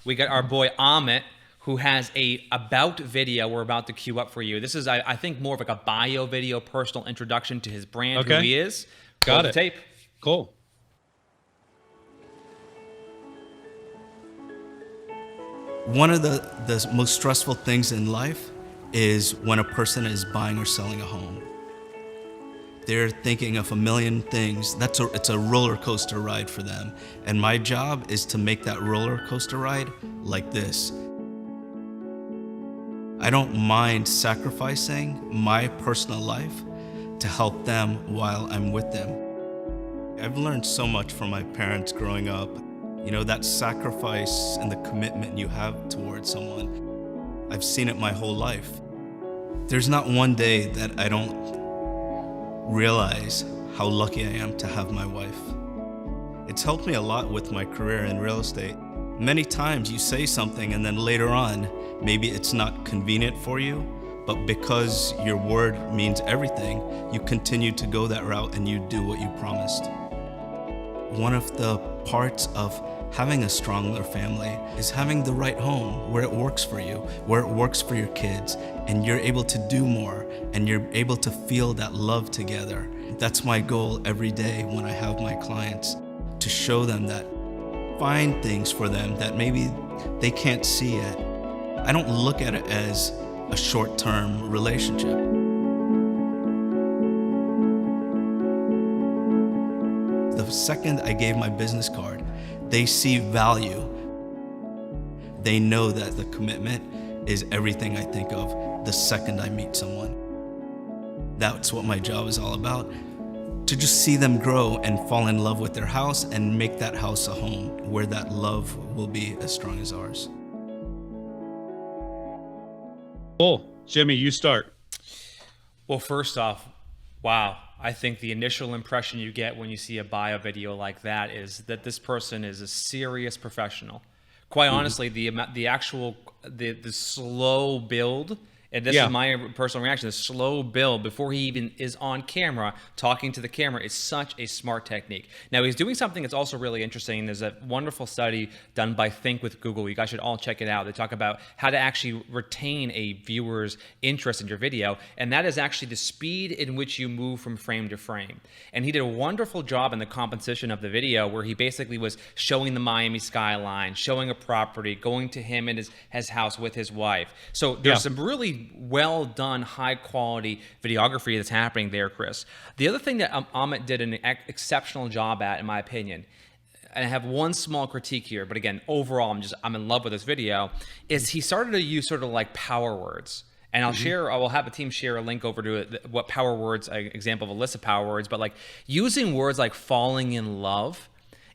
we got our boy Amit, who has a about video we're about to queue up for you. This is, I think, more of like a bio video, personal introduction to his brand, who he is. Got it. Tape. Cool. One of the most stressful things in life is when a person is buying or selling a home. They're thinking of a million things. It's a roller coaster ride for them. And my job is to make that roller coaster ride like this. I don't mind sacrificing my personal life to help them while I'm with them. I've learned so much from my parents growing up. You know, that sacrifice and the commitment you have towards someone. I've seen it my whole life. There's not one day that I don't realize how lucky I am to have my wife. It's helped me a lot with my career in real estate. Many times you say something and then later on, maybe it's not convenient for you, but because your word means everything, you continue to go that route and you do what you promised. One of the parts of having a stronger family is having the right home where it works for you, where it works for your kids, and you're able to do more and you're able to feel that love together. That's my goal every day when I have my clients, to show them that, find things for them that maybe they can't see yet. I don't look at it as a short-term relationship. The second I gave my business card, they see value. They know that the commitment is everything I think of the second I meet someone. That's what my job is all about. To just see them grow and fall in love with their house and make that house a home where that love will be as strong as ours. Cool. Jimmy, you start. Well, first off, wow. I think the initial impression you get when you see a bio video like that is that this person is a serious professional. Quite honestly, the slow build, and this is my personal reaction, the slow build before he even is on camera talking to the camera is such a smart technique. Now, he's doing something that's also really interesting. There's a wonderful study done by Think with Google. You guys should all check it out. They talk about how to actually retain a viewer's interest in your video, and that is actually the speed in which you move from frame to frame. And he did a wonderful job in the composition of the video where he basically was showing the Miami skyline, showing a property, going to him and his house with his wife. So there's some really well done, high quality videography that's happening there, Chris. The other thing that Amit did an exceptional job at, in my opinion, and I have one small critique here, but again, overall, I'm in love with this video, is he started to use sort of like power words. And I will have the team share a link over to what power words, an example of a list of power words, but like using words like falling in love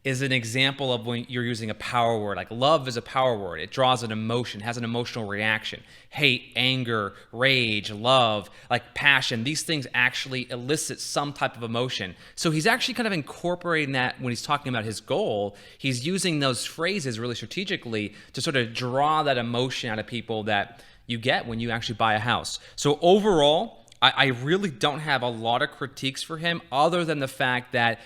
is an example of when you're using a power word. Like love is a power word. It draws an emotion, has an emotional reaction. Hate, anger, rage, love, like passion. These things actually elicit some type of emotion. So he's actually kind of incorporating that when he's talking about his goal. He's using those phrases really strategically to sort of draw that emotion out of people that you get when you actually buy a house. So overall, I really don't have a lot of critiques for him other than the fact that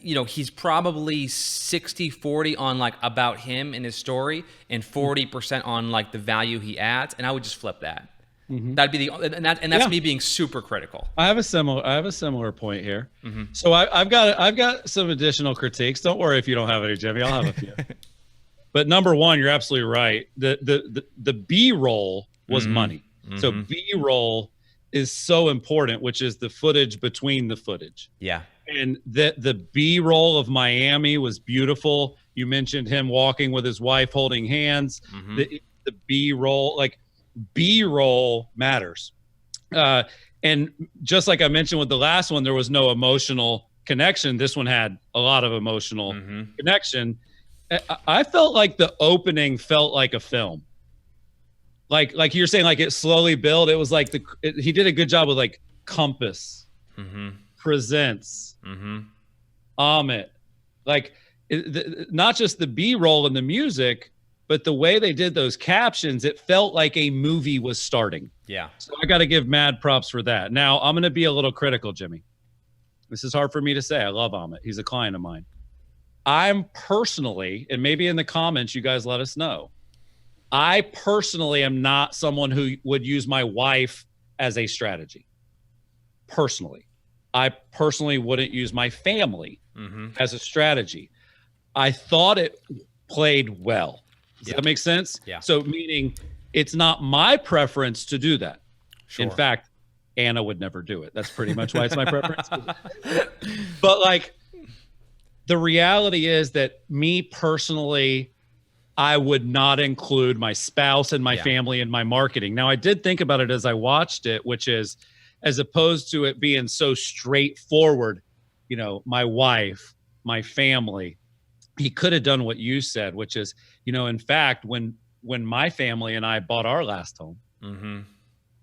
he's probably 60-40 on like about him and his story and 40% on like the value he adds. And I would just flip that. That'd be that's me being super critical. I have a similar point here. So I've got some additional critiques. Don't worry if you don't have any, Jimmy. I'll have a few. But number one, you're absolutely right. The B-roll was money. So B-roll is so important, which is the footage between the footage. Yeah. And the B-roll of Miami was beautiful. You mentioned him walking with his wife, holding hands. The B-roll, like B-roll matters. And just like I mentioned with the last one, there was no emotional connection. This one had a lot of emotional connection. I felt like the opening felt like a film. Like you're saying, like it slowly built. It was like he did a good job with like compass, presents, Amit, like not just the B-roll and the music, but the way they did those captions, it felt like a movie was starting. Yeah. So I got to give mad props for that. Now I'm going to be a little critical, Jimmy. This is hard for me to say. I love Amit. He's a client of mine. I'm personally, and maybe in the comments, you guys let us know. I personally am not someone who would use my wife as a strategy. Personally, I personally wouldn't use my family as a strategy. I thought it played well. Does that make sense? Yeah. So meaning it's not my preference to do that. Sure. In fact, Anna would never do it. That's pretty much why it's my preference. But like, the reality is that me personally, I would not include my spouse and my family in my marketing. Now, I did think about it as I watched it, which is, as opposed to it being so straightforward, you know, my wife, my family, he could have done what you said, which is, you know, in fact, when my family and I bought our last home,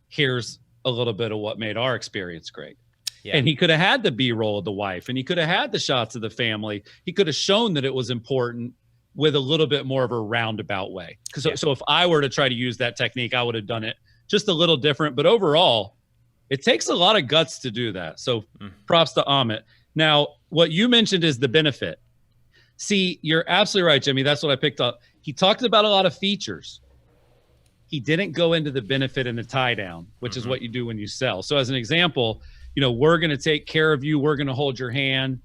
here's a little bit of what made our experience great. Yeah. And he could have had the B-roll of the wife, and he could have had the shots of the family. He could have shown that it was important with a little bit more of a roundabout way. So if I were to try to use that technique, I would have done it just a little different. But overall, it takes a lot of guts to do that. So props to Amit. Now, what you mentioned is the benefit. See, you're absolutely right, Jimmy. That's what I picked up. He talked about a lot of features. He didn't go into the benefit and the tie down, which is what you do when you sell. So as an example, you know, we're going to take care of you. We're going to hold your hand.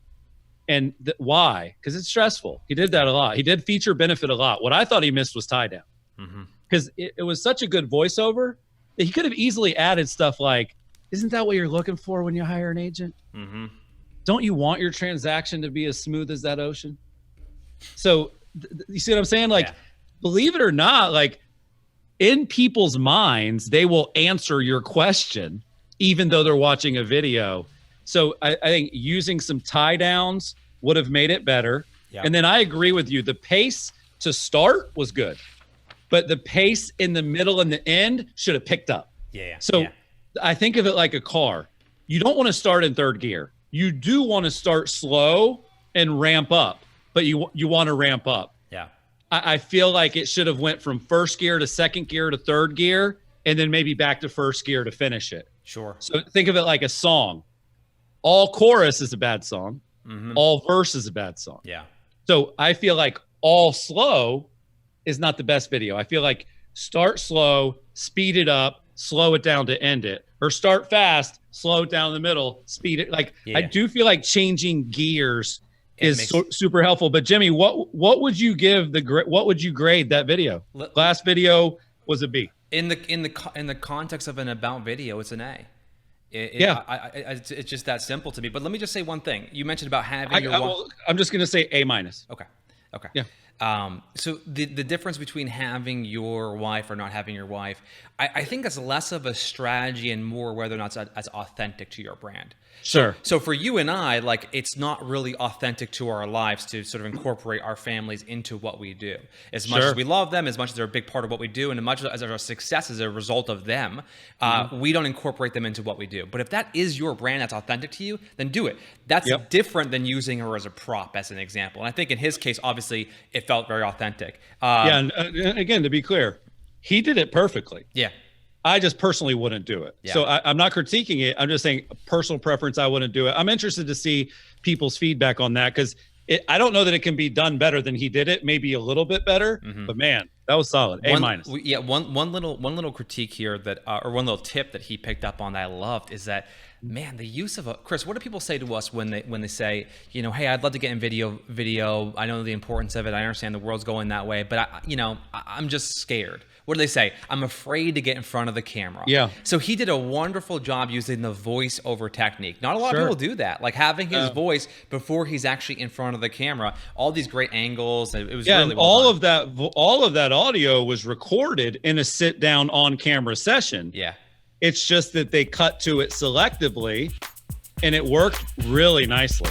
And why? Because it's stressful. He did that a lot. He did feature benefit a lot. What I thought he missed was tie down. Because it was such a good voiceover that he could have easily added stuff like, isn't that what you're looking for when you hire an agent? Don't you want your transaction to be as smooth as that ocean? So you see what I'm saying? Like, believe it or not, like in people's minds, they will answer your question, even though they're watching a video. So I think using some tie downs would have made it better. And then I agree with you. The pace to start was good, but the pace in the middle and the end should have picked up. So I think of it like a car. You don't want to start in third gear. You do want to start slow and ramp up, but you want to ramp up. I feel like it should have went from first gear to second gear to third gear, and then maybe back to first gear to finish it. So think of it like a song. All chorus is a bad song. All verse is a bad song. So I feel like all slow is not the best video. I feel like start slow, speed it up, slow it down to end it, or start fast, slow it down in the middle, speed it. Like I do feel like changing gears is super helpful. But Jimmy, what would you give what would you grade that video? Last video was a B. In the context of an about video, it's an A. It's just that simple to me. But let me just say one thing. You mentioned about having I'm just going to say A-. Okay. Yeah. So the difference between having your wife or not having your wife, I think that's less of a strategy and more whether or not it's as authentic to your brand. Sure. So for you and I, like, it's not really authentic to our lives to sort of incorporate our families into what we do. As much as we love them, as much as they're a big part of what we do, and as much as our success is a result of them, we don't incorporate them into what we do. But if that is your brand that's authentic to you, then do it. That's different than using her as a prop, as an example. And I think in his case, obviously, it felt very authentic. And again, to be clear, he did it perfectly. I just personally wouldn't do it. So I'm not critiquing it. I'm just saying personal preference, I wouldn't do it. I'm interested to see people's feedback on that because I don't know that it can be done better than he did it. Maybe a little bit better, but man, that was solid. A-. One little critique here that, or one little tip that he picked up on that I loved is that, man, the use of Chris, what do people say to us when they say, you know, hey, I'd love to get in video. I know the importance of it. I understand the world's going that way, but I'm just scared. What do they say? I'm afraid to get in front of the camera. So he did a wonderful job using the voice-over technique. Not a lot of people do that. Like having his voice before he's actually in front of the camera. All these great angles. It was really well done. all of that audio was recorded in a sit-down on-camera session. It's just that they cut to it selectively, and it worked really nicely.